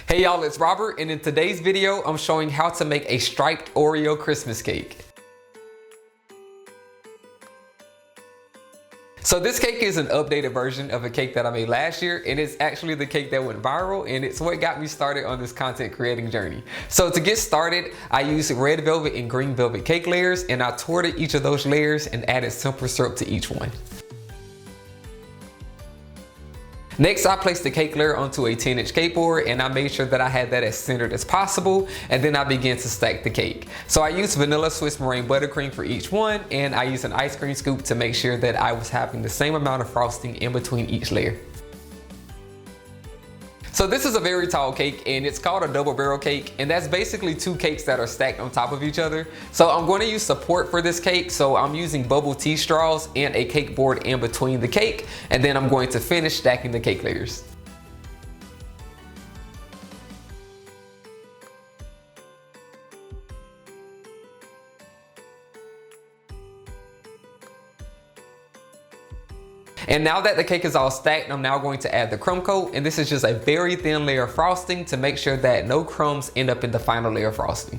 Hey y'all, it's Robert, and in today's video, I'm showing how to make a striped Oreo Christmas cake. So this cake is an updated version of a cake that I made last year, and it's actually the cake that went viral, and it's what got me started on this content creating journey. So to get started, I used red velvet and green velvet cake layers, and I torted each of those layers and added simple syrup to each one. Next, I placed the cake layer onto a 10-inch cake board, and I made sure that I had that as centered as possible, and then I began to stack the cake. So I used vanilla Swiss meringue buttercream for each one, and I used an ice cream scoop to make sure that I was having the same amount of frosting in between each layer. So this is a very tall cake, and it's called a double barrel cake, and that's basically two cakes that are stacked on top of each other. So I'm going to use support for this cake, so I'm using bubble tea straws and a cake board in between the cake, and then I'm going to finish stacking the cake layers. And now that the cake is all stacked, I'm now going to add the crumb coat, and this is just a very thin layer of frosting to make sure that no crumbs end up in the final layer of frosting.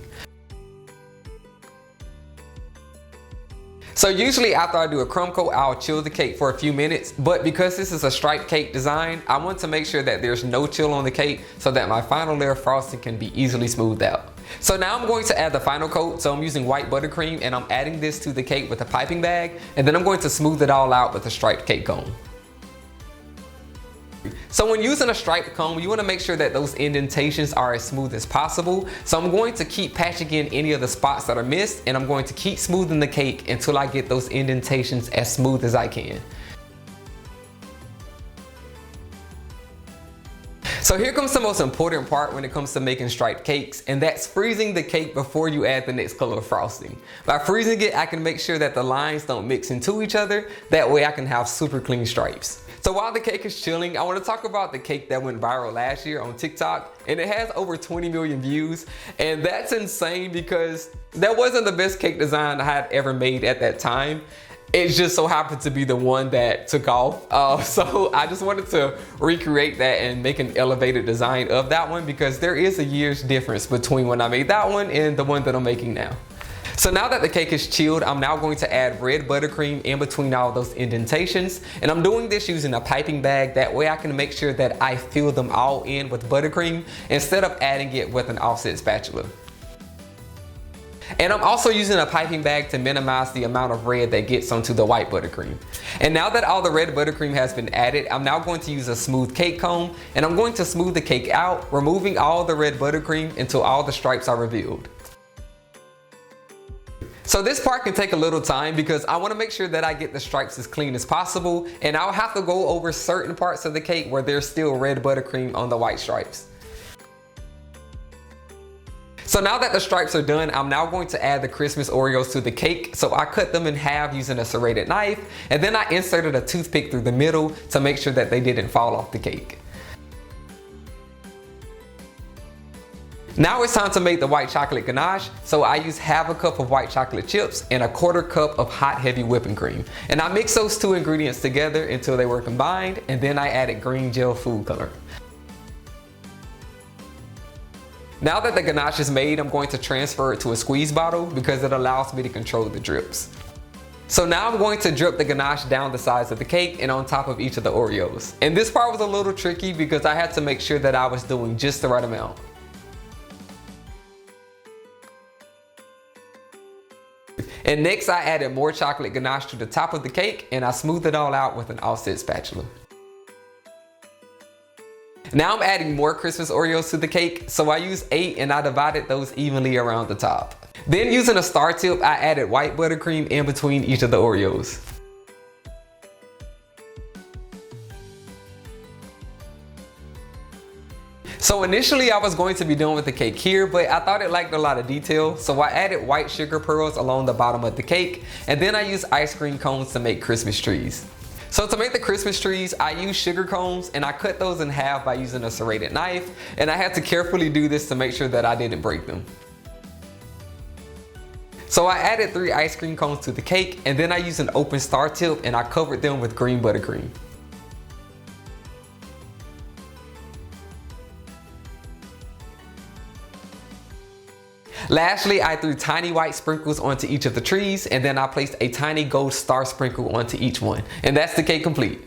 So usually after I do a crumb coat, I'll chill the cake for a few minutes, but because this is a striped cake design, I want to make sure that there's no chill on the cake so that my final layer of frosting can be easily smoothed out. So now I'm going to add the final coat, so I'm using white buttercream, and I'm adding this to the cake with a piping bag, and then I'm going to smooth it all out with a striped cake cone. So when using a striped cone, you want to make sure that those indentations are as smooth as possible. So I'm going to keep patching in any of the spots that are missed, and I'm going to keep smoothing the cake until I get those indentations as smooth as I can. So here comes the most important part when it comes to making striped cakes, and that's freezing the cake before you add the next color of frosting. By freezing it, I can make sure that the lines don't mix into each other. That way I can have super clean stripes. So while the cake is chilling, I want to talk about the cake that went viral last year on TikTok, and it has over 20 million views, and that's insane because that wasn't the best cake design I had ever made at that time. It just so happened to be the one that took off. So I just wanted to recreate that and make an elevated design of that one because there is a year's difference between when I made that one and the one that I'm making now. So now that the cake is chilled, I'm now going to add red buttercream in between all those indentations. And I'm doing this using a piping bag. That way I can make sure that I fill them all in with buttercream instead of adding it with an offset spatula. And I'm also using a piping bag to minimize the amount of red that gets onto the white buttercream. And now that all the red buttercream has been added, I'm now going to use a smooth cake comb, and I'm going to smooth the cake out, removing all the red buttercream until all the stripes are revealed. So this part can take a little time because I want to make sure that I get the stripes as clean as possible, and I'll have to go over certain parts of the cake where there's still red buttercream on the white stripes. So now that the stripes are done, I'm now going to add the Christmas Oreos to the cake. So I cut them in half using a serrated knife, and then I inserted a toothpick through the middle to make sure that they didn't fall off the cake. Now it's time to make the white chocolate ganache. So I use half a cup of white chocolate chips and a quarter cup of hot heavy whipping cream. And I mixed those two ingredients together until they were combined, and then I added green gel food color. Now that the ganache is made, I'm going to transfer it to a squeeze bottle because it allows me to control the drips. So now I'm going to drip the ganache down the sides of the cake and on top of each of the Oreos. And this part was a little tricky because I had to make sure that I was doing just the right amount. And next I added more chocolate ganache to the top of the cake, and I smoothed it all out with an offset spatula. Now I'm adding more Christmas Oreos to the cake, so I used 8 and I divided those evenly around the top. Then using a star tip, I added white buttercream in between each of the Oreos. So initially I was going to be done with the cake here, but I thought it lacked a lot of detail, so I added white sugar pearls along the bottom of the cake, and then I used ice cream cones to make Christmas trees. So to make the Christmas trees, I used sugar cones, and I cut those in half by using a serrated knife, and I had to carefully do this to make sure that I didn't break them. So I added 3 ice cream cones to the cake, and then I used an open star tip and I covered them with green buttercream. Lastly, I threw tiny white sprinkles onto each of the trees, and then I placed a tiny gold star sprinkle onto each one. And that's the cake complete.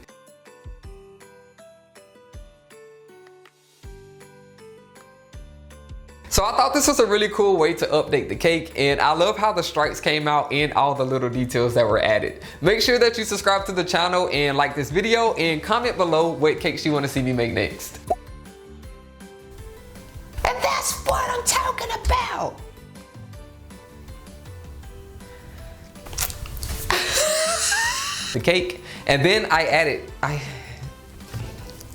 So I thought this was a really cool way to update the cake, and I love how the stripes came out and all the little details that were added. Make sure that you subscribe to the channel and like this video, and comment below what cakes you want to see me make next. And that's what I'm talking about. The cake, and then I added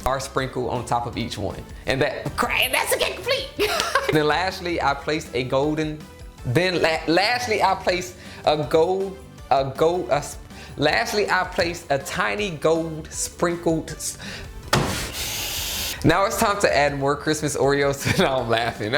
our sprinkle on top of each one, and that's the cake complete. Then lastly, I placed a golden. Lastly, I placed a tiny gold sprinkled. Now it's time to add more Christmas Oreos. Now I'm laughing.